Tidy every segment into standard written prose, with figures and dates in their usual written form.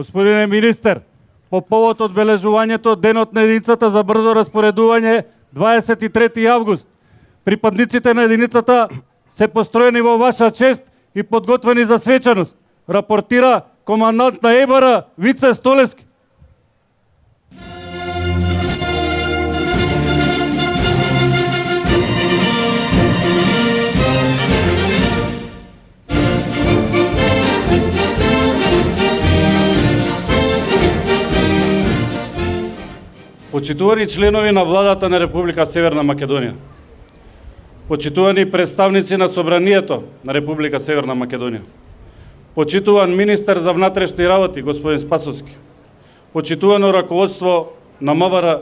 Господине министер, по повод одбележувањето Денот на единицата за брзо распоредување 23 август, припадниците на единицата се построени во ваша чест и подготвени за свечаност, рапортира командант на ЕБР Вице Столески. Почитувани членови на владата на Република Северна Македонија, почитувани представници на Собранието на Република Северна Македонија, почитуван министер за внатрешни работи господин Спасовски, почитувано раководство на МВР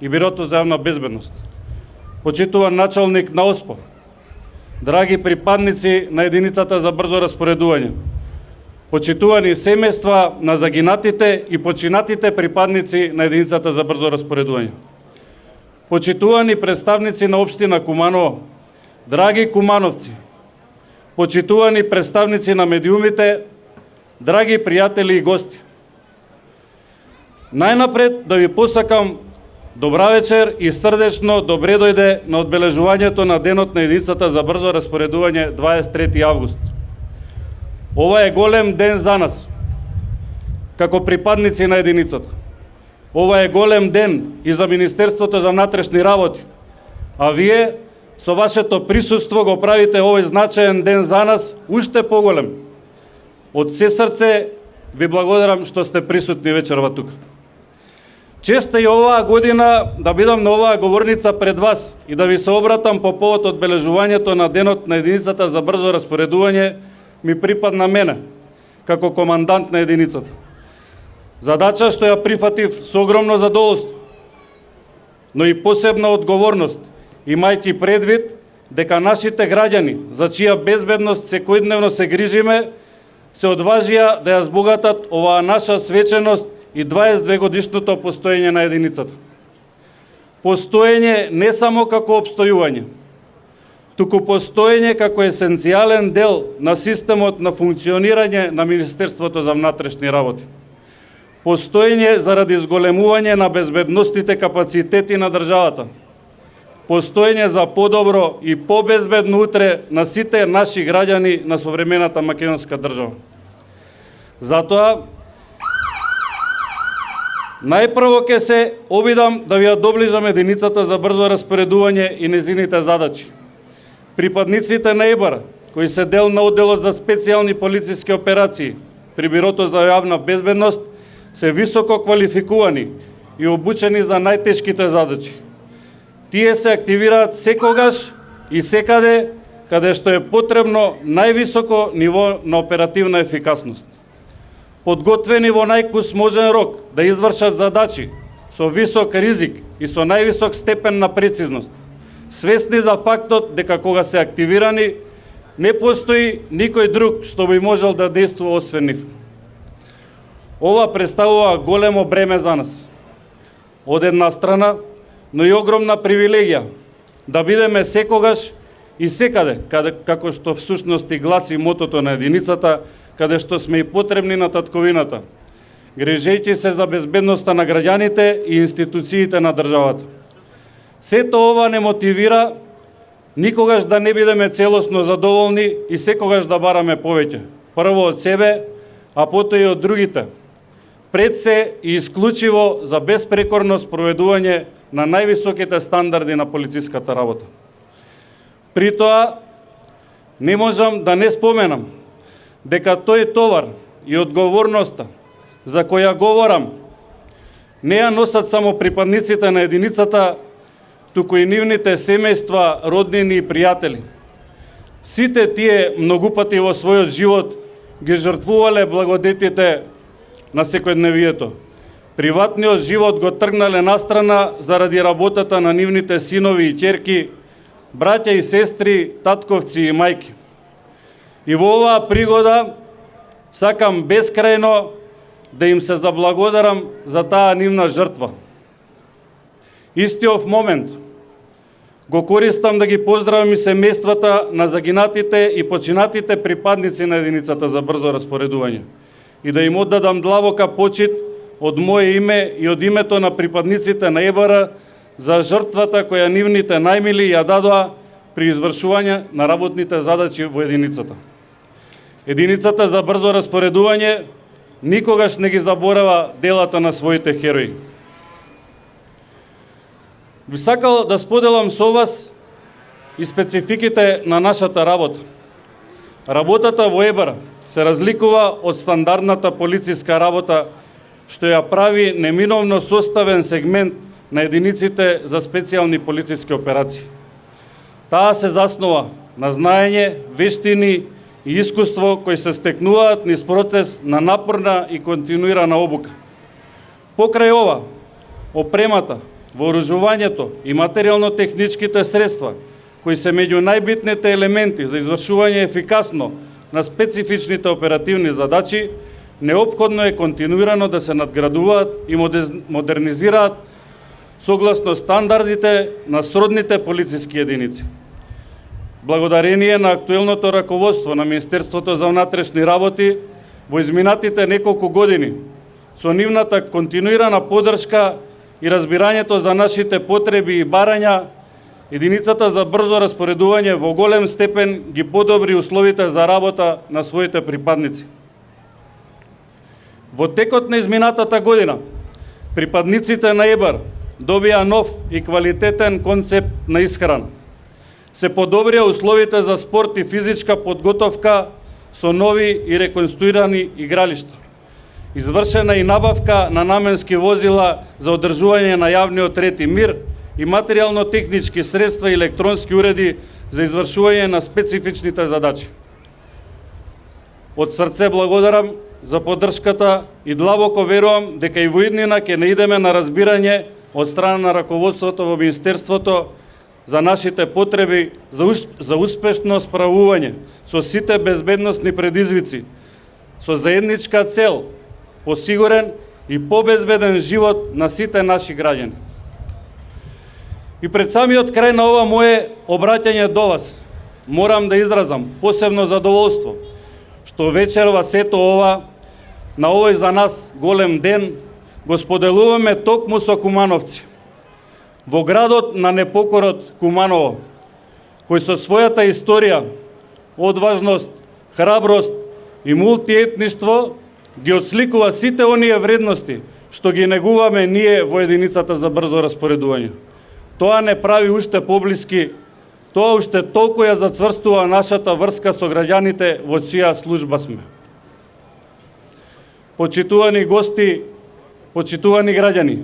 и Бирото за јавна безбедност, почитуван началник на ОСПО, драги припадници на единицата за брзо распоредување, почитувани семејства на загинатите и починатите припадници на единицата за брзо распоредување, почитувани представници на општина Куманово, драги кумановци, почитувани представници на медиумите, драги пријатели и гости. Најнапред да ви посакам добра вечер и срдечно добре дојде на одбележувањето на Денот на единицата за брзо распоредување 23 август. Ова е голем ден за нас, како припадници на единицата. Ова е голем ден и за Министерството за внатрешни работи, а вие со вашето присуство го правите овој значаен ден за нас уште поголем. Од се срце ви благодарам што сте присутни вечерва тука. Честа и оваа година да бидам на оваа говорница пред вас и да ви се обратам по повод одбележувањето на Денот на единицата за брзо распоредување ми припадна мене, како командант на единицата. Задача што ја прифатив со огромно задоволство, но и посебна одговорност, имајќи предвид дека нашите граѓани, за чија безбедност секојдневно се грижиме, се одважија да ја збогатат оваа наша свеченост и 22 годишното постоење на единицата. Постоење не само како обстојување, туку постоење како есенцијален дел на системот на функционирање на Министерството за внатрешни работи. Постоење заради зголемување на безбедностите капацитети на државата. Постоење за подобро и побезбедно утре на сите наши граѓани на современата македонска држава. Затоа, најпрво ќе се обидам да ви ја доближам единицата за брзо распоредување и незините задачи. Припадниците на ЕБР, кои се дел на одделот за специјални полициски операции при Бирото за јавна безбедност, се високо квалификувани и обучени за најтешките задачи. Тие се активираат секогаш и секаде каде што е потребно највисоко ниво на оперативна ефикасност. Подготвени во најкусможен рок да извршат задачи со висок ризик и со највисок степен на прецизност, свесни за фактот дека кога се активирани, не постои никој друг што би можел да действува освен нив. Ова представува големо бреме за нас. Од една страна, но и огромна привилегија да бидеме секогаш и секаде, како што всушност и гласи мотото на единицата, каде што сме и потребни на татковината, грижејќи се за безбедноста на граѓаните и институциите на државата. Сето ова не мотивира никогаш да не бидеме целосно задоволни и секогаш да бараме повеќе. Прво од себе, а потоа и од другите. Пред се и исклучиво за безпрекорно спроведување на највисоките стандарди на полициската работа. При тоа, не можам да не споменам дека тој товар и одговорноста за која говорам не ја носат само припадниците на единицата, туку и нивните семејства, роднини и пријатели. Сите тие многу пати во својот живот ги жртвувале благодетите на секојдневието. Приватниот живот го тргнале настрана заради работата на нивните синови и ќерки, браќа и сестри, татковци и мајки. И во оваа пригода сакам бескрајно да им се заблагодарам за таа нивна жртва. Истиот момент го користам да ги поздравам и семејствата на загинатите и починатите припадници на единицата за брзо распоредување. и да им оддадам длабока почит од мое име и од името на припадниците на ЕБР за жртвата која нивните најмили ја дадоа при извршување на работните задачи во единицата. Единицата за брзо распоредување никогаш не ги заборава делата на своите херои. Би сакал да споделам со вас и спецификите на нашата работа. Работата во ЕБР се разликува од стандардната полициска работа, што ја прави неминовно составен сегмент на единиците за специјални полициски операции. Таа се заснова на знаење, вештини и искуство кои се стекнуваат низ процес на напорна и континуирана обука. Покрај ова, опремата, вооружувањето и материјално-техничките средства, кои се меѓу најбитните елементи за извршување ефикасно на специфичните оперативни задачи, неопходно е континуирано да се надградуваат и модернизираат согласно стандардите на сродните полициски единици. Благодарение на актуелното раководство на Министерството за внатрешни работи во изминатите неколку години, со нивната континуирана поддршка и разбирањето за нашите потреби и барања, единицата за брзо распоредување во голем степен ги подобри условите за работа на своите припадници. Во текот на изминатата година, припадниците на ЕБР добија нов и квалитетен концепт на исхрана. Се подобрија условите за спорт и физичка подготовка со нови и реконструирани игралишта. Извршена и набавка на наменски возила за одржување на јавниот ред и мир и материјално-технички средства и електронски уреди за извршување на специфичните задачи. Од срце благодарам за поддршката и длабоко верувам дека и во иднина ќе наидеме на разбирање од страна на раководството во Министерството за нашите потреби за успешно справување со сите безбедносни предизвици, со заедничка цел, посигурен и побезбеден живот на сите наши граѓани. И пред самиот крај на ова мое обраќање до вас, морам да изразам посебно задоволство, што вечерва сето ова, на овој за нас голем ден, го споделуваме токму со кумановци, во градот на непокорот Куманово, кој со својата историја, одважност, храброст и мултиетништво ги отсликува сите оние вредности што ги негуваме ние во единицата за брзо распоредување. Тоа не прави уште поблиски, тоа уште толку ја зацврстува нашата врска со граѓаните во чија служба сме. Почитувани гости, почитувани граѓани,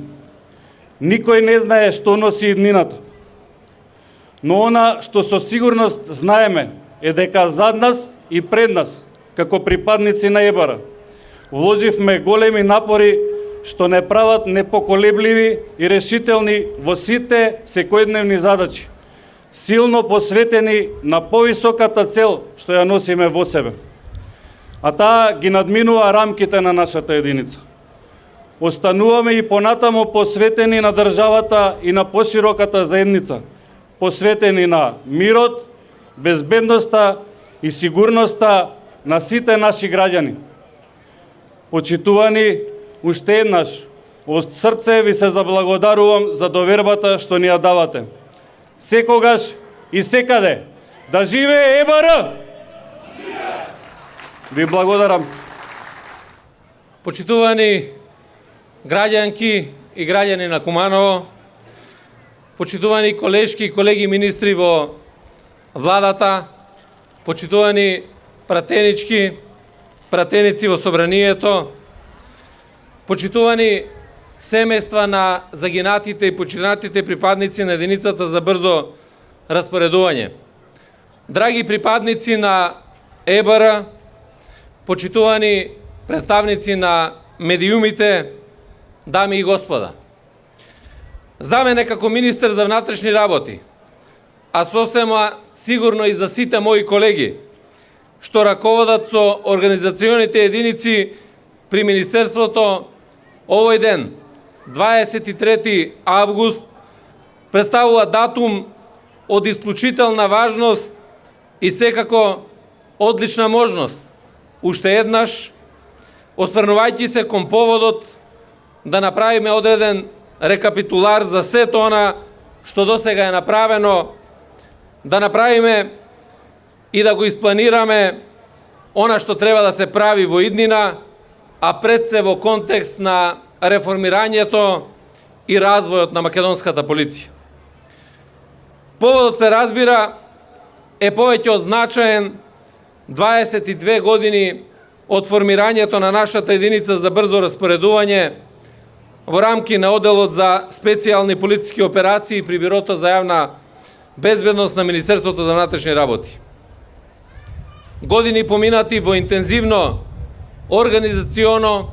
никој не знае што носи иднината. Но она што со сигурност знаеме е дека зад нас и пред нас, како припадници на ЕБР, вложивме големи напори што не прават непоколебливи и решителни во сите секојдневни задачи, силно посветени на повисоката цел што ја носиме во себе. А таа ги надминува рамките на нашата единица. Остануваме и понатамо посветени на државата и на пошироката заедница, посветени на мирот, безбедноста и сигурноста на сите наши граѓани. Почитувани, уште еднаш, од срце ви се заблагодарувам за довербата што ни ја давате. Секогаш и секаде, да живее ЕБР! Ви благодарам. Почитувани граѓанки и граѓани на Куманово, почитувани колешки и колеги министри во владата, почитувани пратеници во собранието, почитувани семејства на загинатите и починатите припадници на единицата за брзо распоредување. Драги припадници на ЕБР, почитувани представници на медиумите, дами и господа. За мене како министер за внатрешни работи, а сосема сигурно и за сите мои колеги, што раководат со организационите единици при Министерството, овој ден, 23 август, представува датум од исклучителна важност и секако одлична можност уште еднаш осврнувајќи се кон поводот да направиме одреден рекапитулар за сето она што досега е направено, да направиме и да го испланираме она што треба да се прави во иднина, а пред се во контекст на реформирањето и развојот на македонската полиција. Поводот се разбира е повеќе од значаен 22 години од формирањето на нашата единица за брзо распоредување во рамки на Оделот за специјални полициски операции при Бирото за јавна безбедност на Министерството за внатрешни работи. Години поминати во интензивно организационо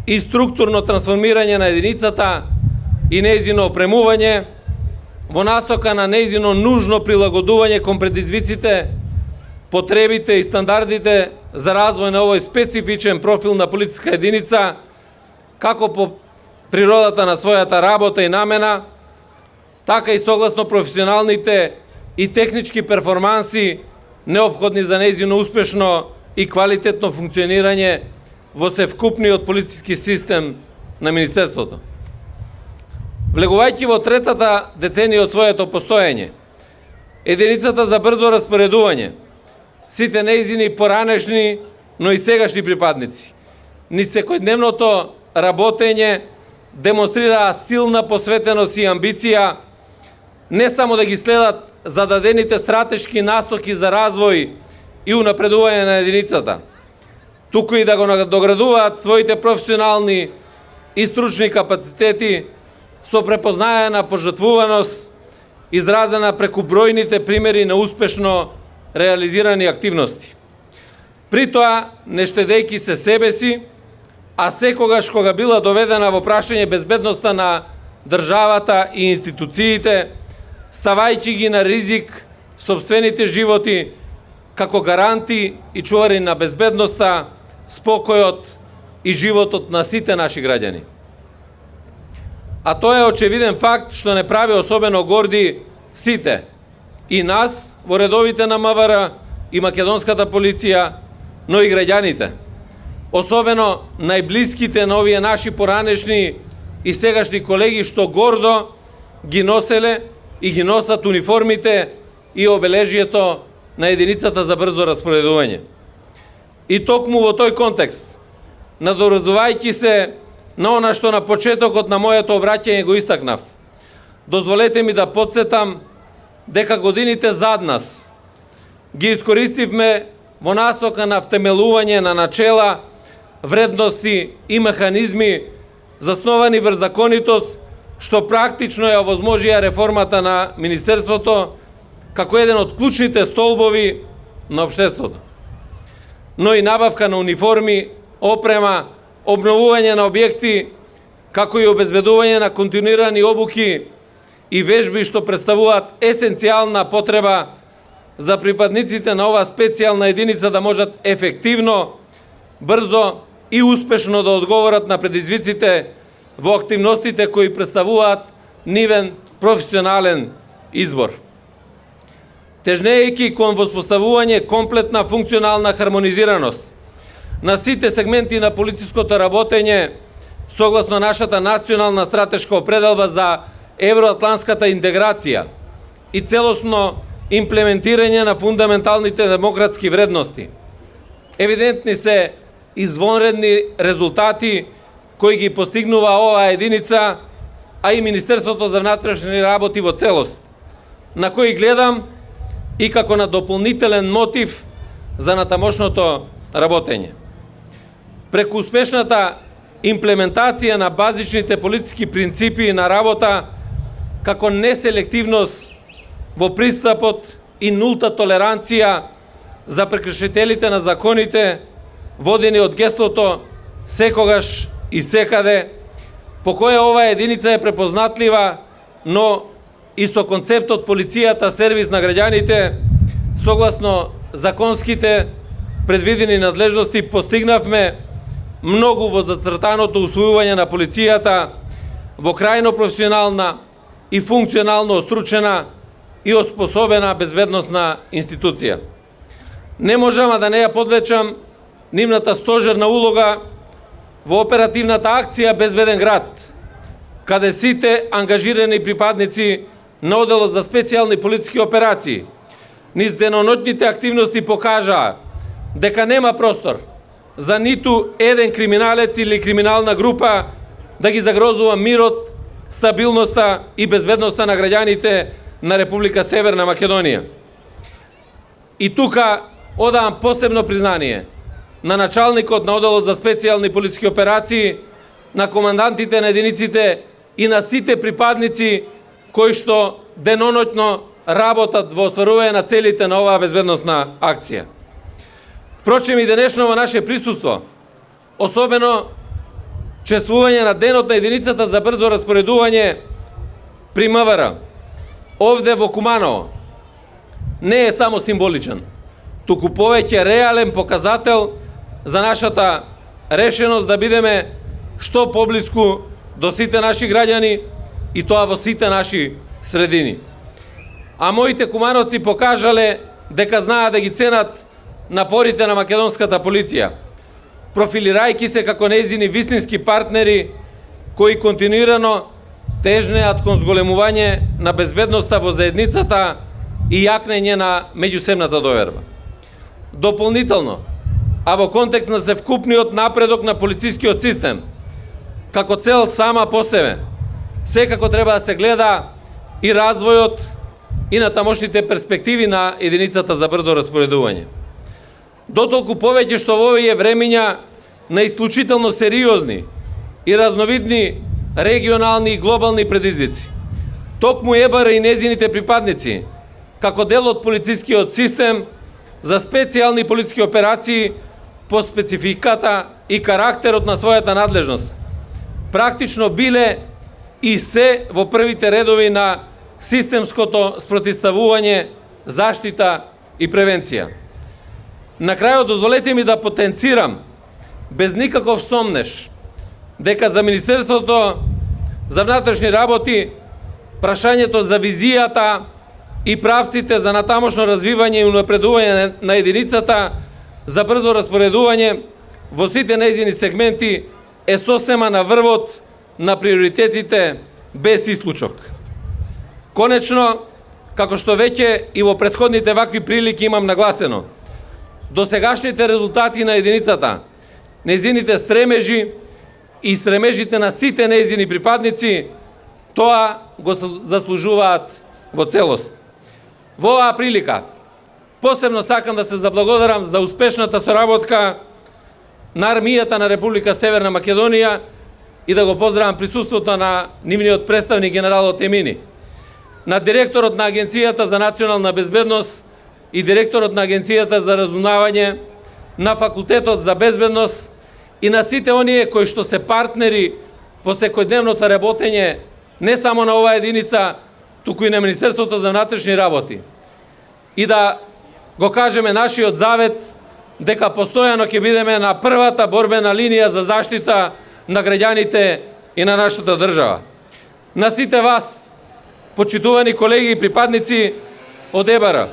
и структурно трансформирање на единицата и нејзино опремување во насока на нејзино нужно прилагодување кон предизвиците, потребите и стандардите за развој на овој специфичен профил на полициска единица, како по природата на својата работа и намена, така и согласно професионалните и технички перформанси неопходни за нејзино успешно и квалитетно функционирање во севкупниот полициски систем на Министерството. Влегувајќи во третата деценија од своето постоење, единицата за брзо распоредување, сите нејзини поранешни, но и сегашни припадници, ни секојдневното работење демонстрираа силна посветеност и амбиција не само да ги следат зададените стратешки насоки за развој и унапредување на единицата, туку и да го надоградуваат своите професионални и стручни капацитети со препознаена пожртвуваност, изразена преку бројните примери на успешно реализирани активности. При тоа, не штедејќи се себе си, а секогаш кога била доведена во прашање безбедноста на државата и институциите, ставајќи ги на ризик сопствените животи како гаранти и чувари на безбедноста, спокојот и животот на сите наши граѓани. А тоа е очевиден факт што не прави особено горди сите, и нас во редовите на МВР и македонската полиција, но и граѓаните. Особено најблиските на овие наши поранешни и сегашни колеги што гордо ги носеле и ги носат униформите и обележието на единицата за брзо распоредување. И токму во тој контекст, надоврзувајќи се на она што на почетокот на моето обраќање го истакнав, дозволете ми да подсетам дека годините зад нас ги искористивме во насока на втемелување на начела, вредности и механизми засновани врз законитост, што практично ја овозможија реформата на Министерството како еден од клучните столбови на општеството. Но и набавка на униформи, опрема, обновување на објекти, како и обезбедување на континуирани обуки и вежби што представуваат есенцијална потреба за припадниците на оваа специјална единица да можат ефективно, брзо и успешно да одговорат на предизвиците во активностите кои представуваат нивен професионален избор. Тежнејќи кон воспоставување комплетна функционална хармонизираност на сите сегменти на полициското работење согласно нашата национална стратешка определба за евроатланската интеграција и целосно имплементирање на фундаменталните демократски вредности. Евидентни се извонредни резултати кои ги постигнува оваа единица, а и Министерството за внатрешни работи во целост, на кои гледам и како на дополнителен мотив за натамошното работење. Преку успешната имплементација на базичните политички принципи на работа, како неселективност во пристапот и нулта толеранција за прекршителите на законите, водени од геслото секогаш и секаде, по која оваа единица е препознатлива, но и со концептот полицијата сервис на граѓаните, согласно законските предвидени надлежности, постигнавме многу во зацртаното усвојување на полицијата во крајно професионална и функционално остручена и оспособена безбедносна институција. Не можам да не ја подлечам нивната стожерна улога во оперативната акција Безбеден град, каде сите ангажирани припадници на Оделот за специјални полициски операции низ деноноќните активности покажаа дека нема простор за ниту еден криминалец или криминална група да ги загрозува мирот, стабилноста и безбедноста на граѓаните на Република Северна Македонија. И тука одавам посебно признание на началникот на Оделот за специјални полициски операции, на командантите на единиците и на сите припадници кои што деноноќно работат во остварување на целите на оваа безбедносна акција. Впрочем, и денешно во наше присуство, особено чествување на денот на единицата за брзо распоредување при МВР, овде во Куманово, не е само символичен, туку повеќе реален показател за нашата решеност да бидеме што поблиску до сите наши граѓани и тоа во сите наши средини. А моите кумановци покажале дека знаат да ги ценат напорите на македонската полиција, профилирајќи се како нејзини вистински партнери кои континуирано тежнеат кон зголемување на безбедноста во заедницата и јакнење на меѓусебната доверба. Дополнително, а во контекст на севкупниот напредок на полицискиот систем, како цел сама по себе, секако треба да се гледа и развојот и на тамошните перспективи на единицата за брзо распоредување. Дотолку повеќе што во овие времиња на исклучително сериозни и разновидни регионални и глобални предизвици, токму ЕБР и незините припадници, како дел од полицискиот систем за специјални полициски операции по спецификата и карактерот на својата надлежност, практично биле и се во првите редови на системското спротивставување, заштита и превенција. На крајот дозволете ми да потенцирам без никаков сомнеш дека за Министерството за внатрешни работи прашањето за визијата и правците за натамошно развивање и унапредување на единицата за брзо распоредување во сите нејзини сегменти е сосема на врвот на приоритетите без исклучок. Конечно, како што веќе и во претходните вакви прилики имам нагласено, досегашните резултати на единицата, нејзините стремежи и стремежите на сите нејзини припадници, тоа го заслужуваат во целост. Во оваа прилика, посебно сакам да се заблагодарам за успешната соработка на армијата на Република Северна Македонија и да го поздравам присуството на нивниот представник генералот Емини, на директорот на Агенцијата за национална безбедност и директорот на Агенцијата за разузнавање, на Факултетот за безбедност и на сите оние кои што се партнери во секојдневното работење не само на оваа единица, туку и на Министерството за внатрешни работи. И да го кажеме нашиот завет дека постојано ќе бидеме на првата борбена линија за заштита на граѓаните и на нашата држава. На сите вас, почитувани колеги и припадници од ЕБР,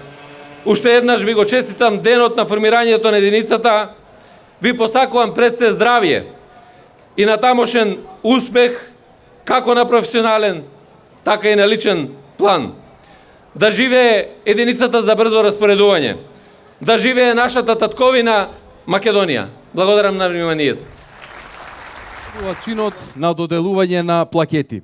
уште еднаш ви го честитам денот на формирањето на единицата, ви посакувам пред се здравје и натамошен успех како на професионален, така и на личен план. Да живее единицата за брзо распоредување. Да живее нашата татковина Македонија. Благодарам на вниманието. Чинот на доделување на плакети.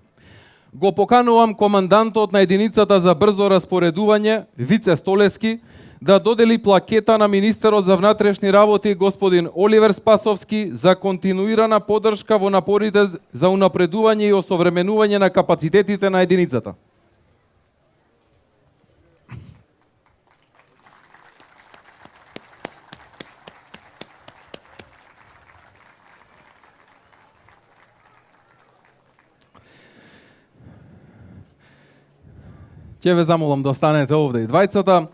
Го поканувам командантот на единицата за брзо распоредување, Вице Столески, да додели плакета на министерот за внатрешни работи господин Оливер Спасовски за континуирана поддршка во напорите за унапредување и осовременување на капацитетите на единицата. Ќе ве замолам да останете овде и двајцата.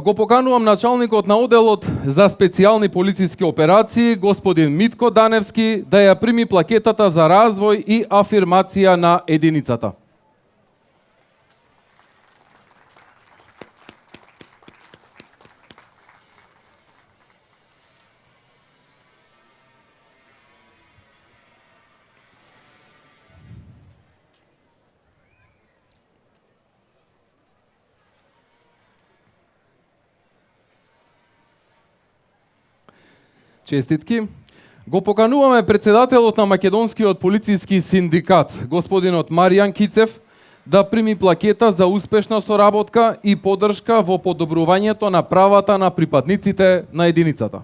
Го поканувам началникот на оделот за специјални полициски операции, господин Митко Даневски, да ја прими плакетата за развој и афирмација на единицата. Честитки. Го покануваме председателот на Македонскиот полициски синдикат, господинот Маријан Кицев, да прими плакета за успешна соработка и поддршка во подобрувањето на правата на припадниците на единицата.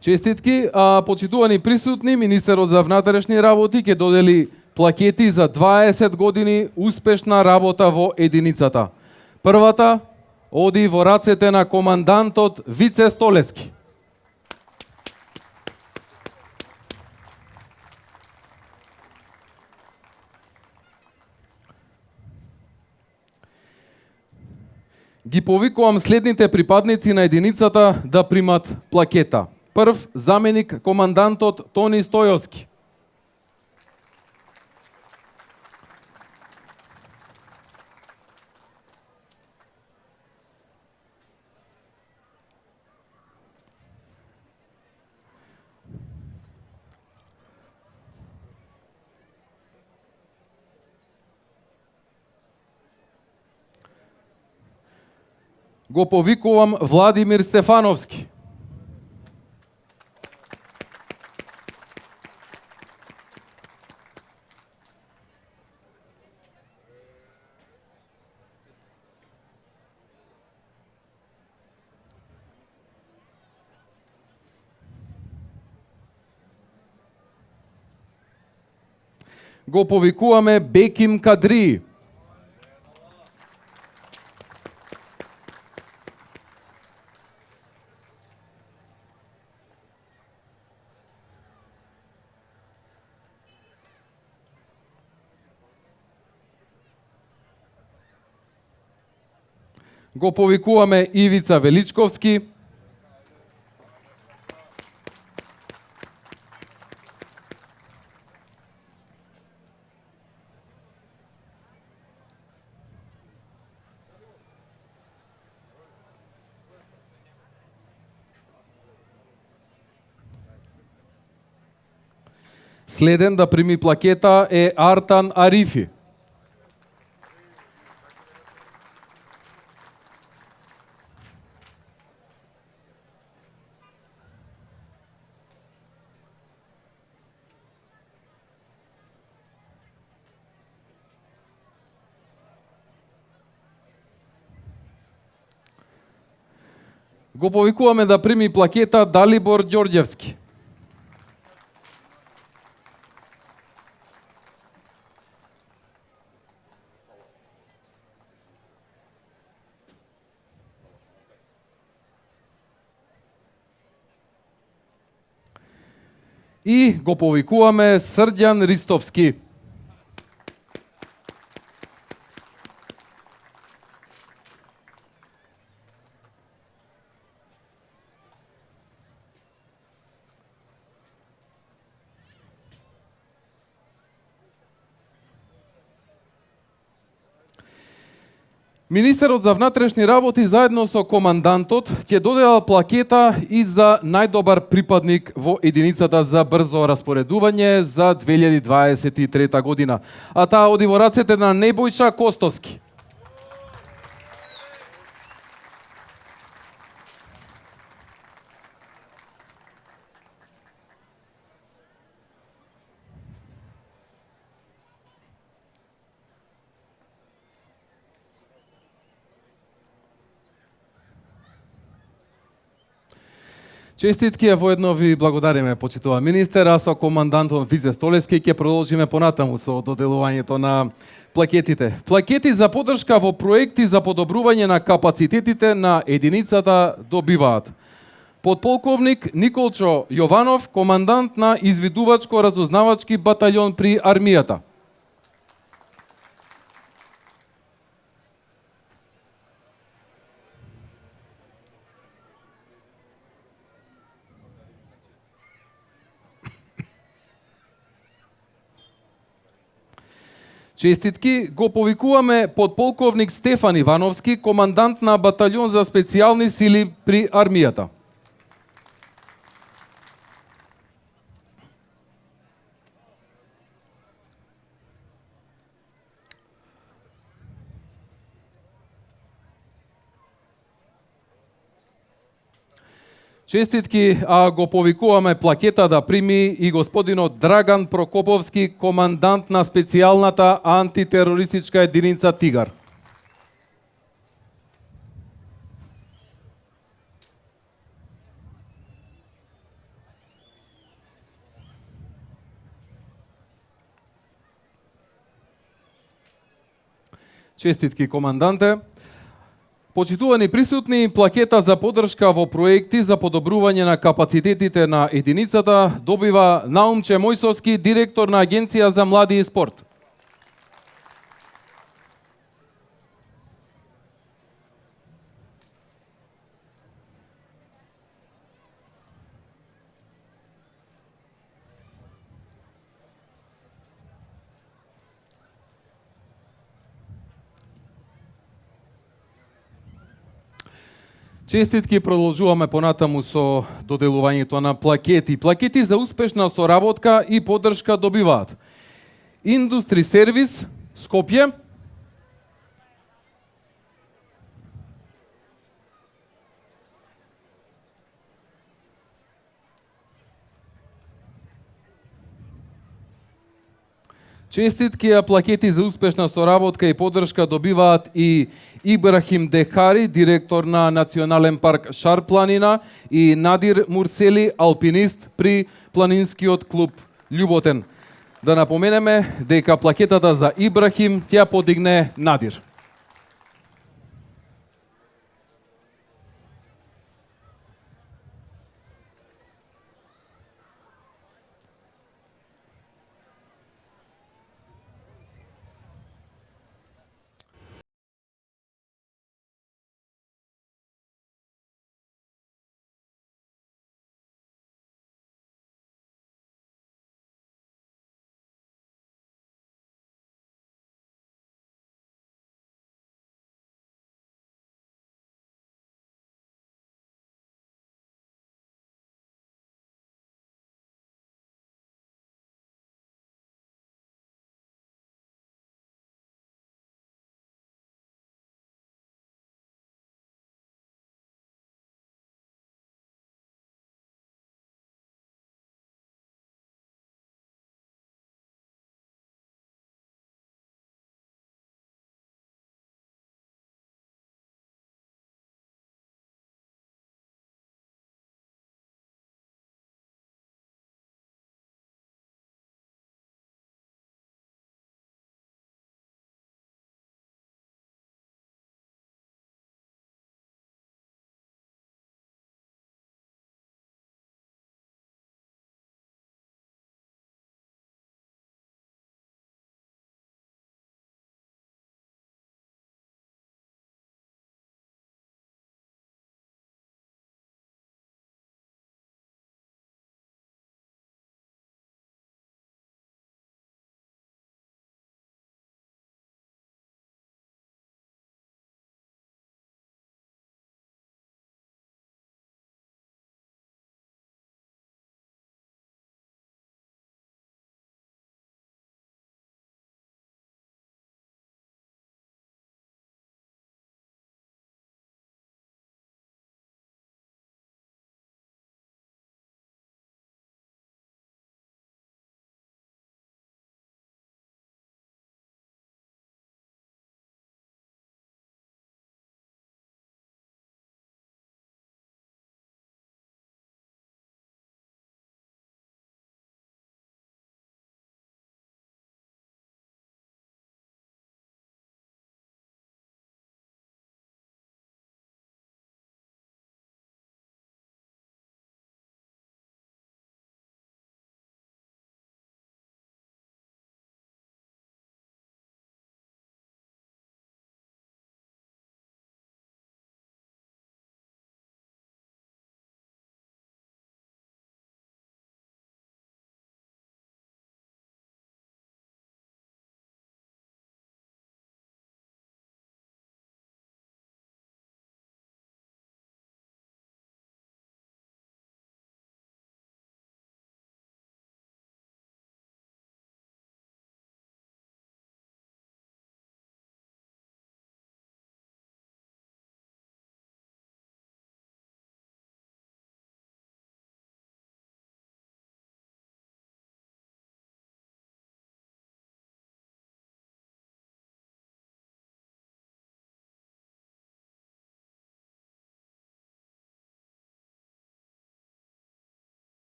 Честитки, почитувани присутни, министерот за внатрешни работи ќе додели плакети за 20 години успешна работа во единицата. Првата оди во рацете на командантот Вице Столески. Ги повикувам следните припадници на единицата да примат плакета. Прв заменик командантот Тони Стојовски. Го повикувам Владимир Стефановски. Го повикуваме Беким Кадри. Го повикуваме Ивица Величковски. Следен да прими плакета е Артан Арифи. Го повикуваме да прими плакета Далибор Ѓорѓевски. И го повикуваме Срđan Ристовски. Министерот за внатрешни работи заедно со командантот ќе доделат плакета и за најдобар припадник во единицата за брзо распоредување за 2023 година. А таа оди во рацете на Небојша Костовски. Честитки, а воедно ви благодариме, почитува министер, а со командантот Вице Столески ќе продолжиме понатаму со доделувањето на плакетите. Плакети за поддршка во проекти за подобрување на капацитетите на единицата добиваат подполковник Николчо Јованов, командант на извидувачко-разузнавачки батальон при армијата. Честитки го повикуваме подполковник Стефан Ивановски, командант на батальон за специјални сили при армијата. Честитки, а го повикуваме плакета да прими и господинот Драган Прокоповски, командант на специјалната антитерористичка единица Тигар. Честитки, команданте. Почитувани присутни, плакета за поддршка во проекти за подобрување на капацитетите на единицата добива Наумче Мојсовски, директор на Агенција за млади и спорт. Честитки, продолжуваме понатаму со доделувањето на плакети. Плакети за успешна соработка и поддршка добиваат Индустри сервис Скопје, честитки, а плакети за успешна соработка и поддршка добиваат и Ибрахим Дехари, директор на Национален парк Шар-планина, и Надир Мурцели, алпинист при планинскиот клуб Љуботен. Да напоменеме дека плакетата за Ибрахим ќе подигне Надир.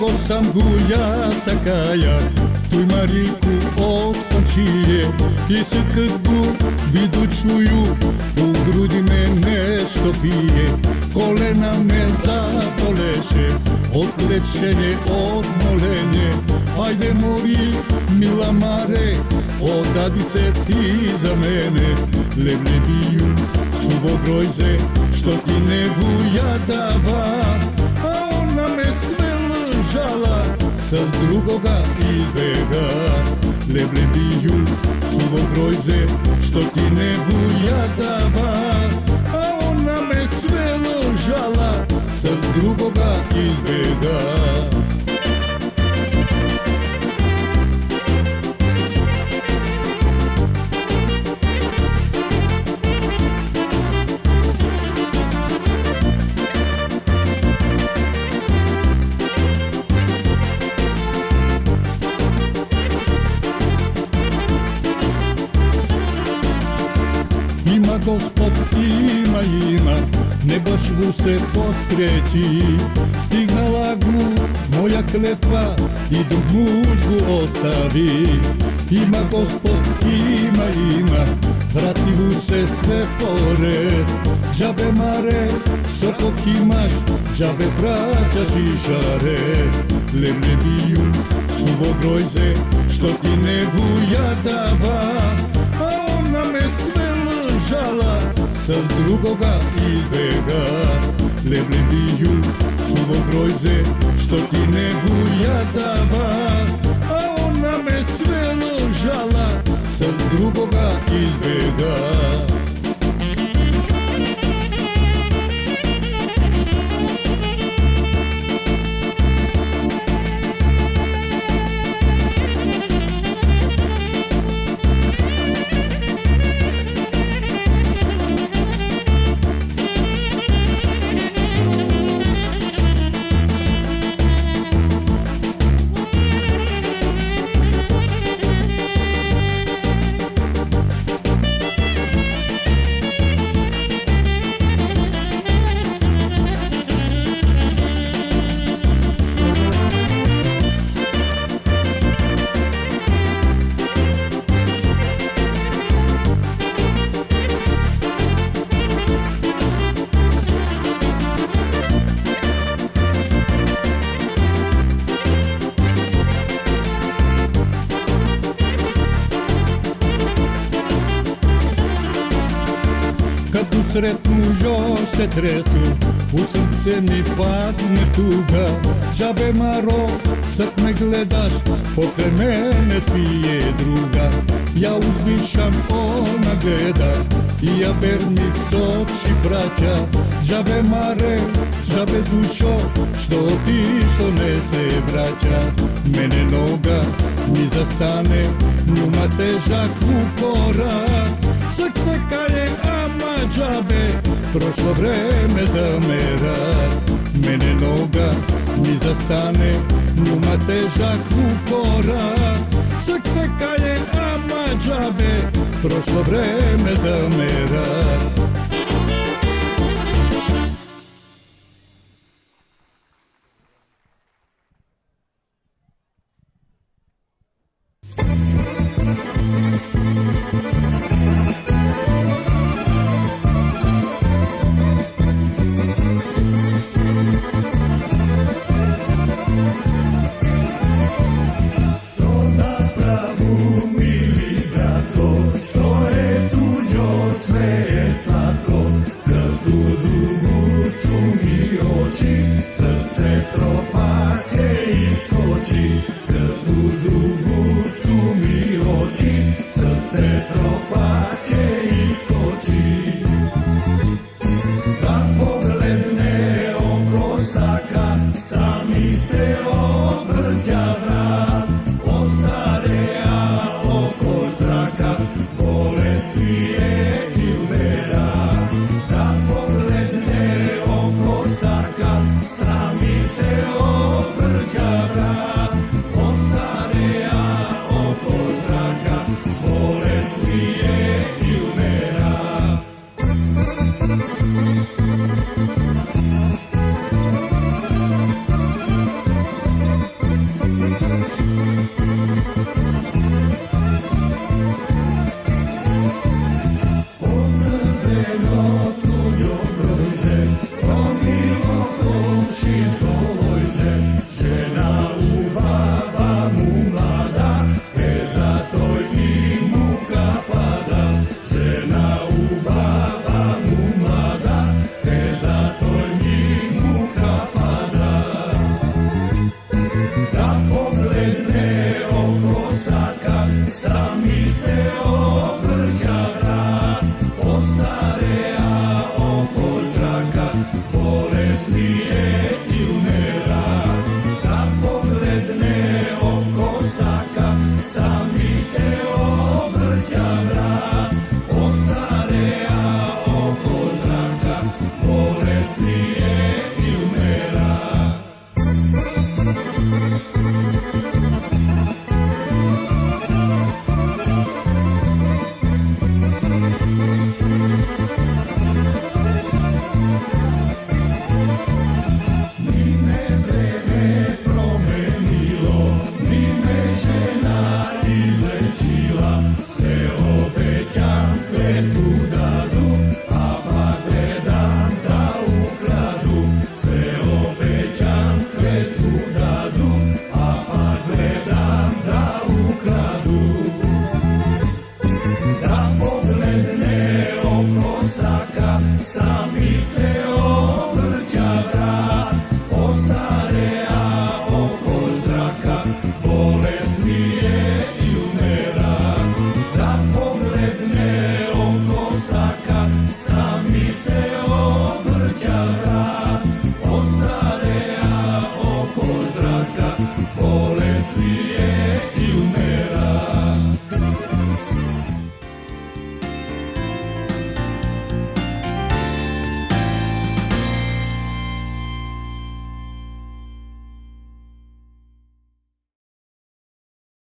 Koliko sam gulja sakaja, tuj Mariku od komšije, i se kad gu vidu čuju, u grudi me nešto pije. Kolena me zaboleše, od klečenje, od molenje. Ajde mori, mila Mare, odadi se ti za mene. Leblebiju, suvo grojze, što ti ne vuja dava, a ona me sve lžala, sa drugoga izbega. Leblebiju, suvo grojze, što ti ne vuja dava, a ona me sve lžala, sa drugoga izbega. Ima Gospod, ima, ne baš vu se posreći. Stignala gu moja kletva i dug mužgu ostavi. Ima Gospod, ima, vrati vu se sve pored. Žabe Mare, sopok imaš, žabe praćaš i šaret. Leblebiju, suvo grojze, što ti ne vuja dava, a ona me sve lžala, sa drugoga izbega. Leblebiju, suvo grojze, što ti ne vuja dava, a ona me sve lžala, sa drugoga izbega. Kad usretnu još se tresu, u srce mi padne tuga. Žabe Maro, sad me gledaš, pokraj mene spije druga. Ja uzdišam, ona gleda, i ja ber mi s oči braća. Žabe Mare, žabe dušo, što otišlo ne se vraća. Mene noga mi zastane, njuma težak u korak. Saka je, ama džabe, prošlo vreme zamera. Mene noga mi zastane, njuma težak u korak. Saka je, ama džabe, prošlo vreme zamera. Srce propake iskoči, kad u drugu su mi oči. Srce propake iskoči. Kad pogledne oko saka, sami se obrća vrat. Ostareja oko traka, bolest je i umera. Kad pogledne oko saka, sami se obrća vrat. Ostareja oko traka, bolest je i umera. bolesnije i umera. Kad pogledne oko saka, sami se obrća vrat. Ostarea oko traka, bolesnije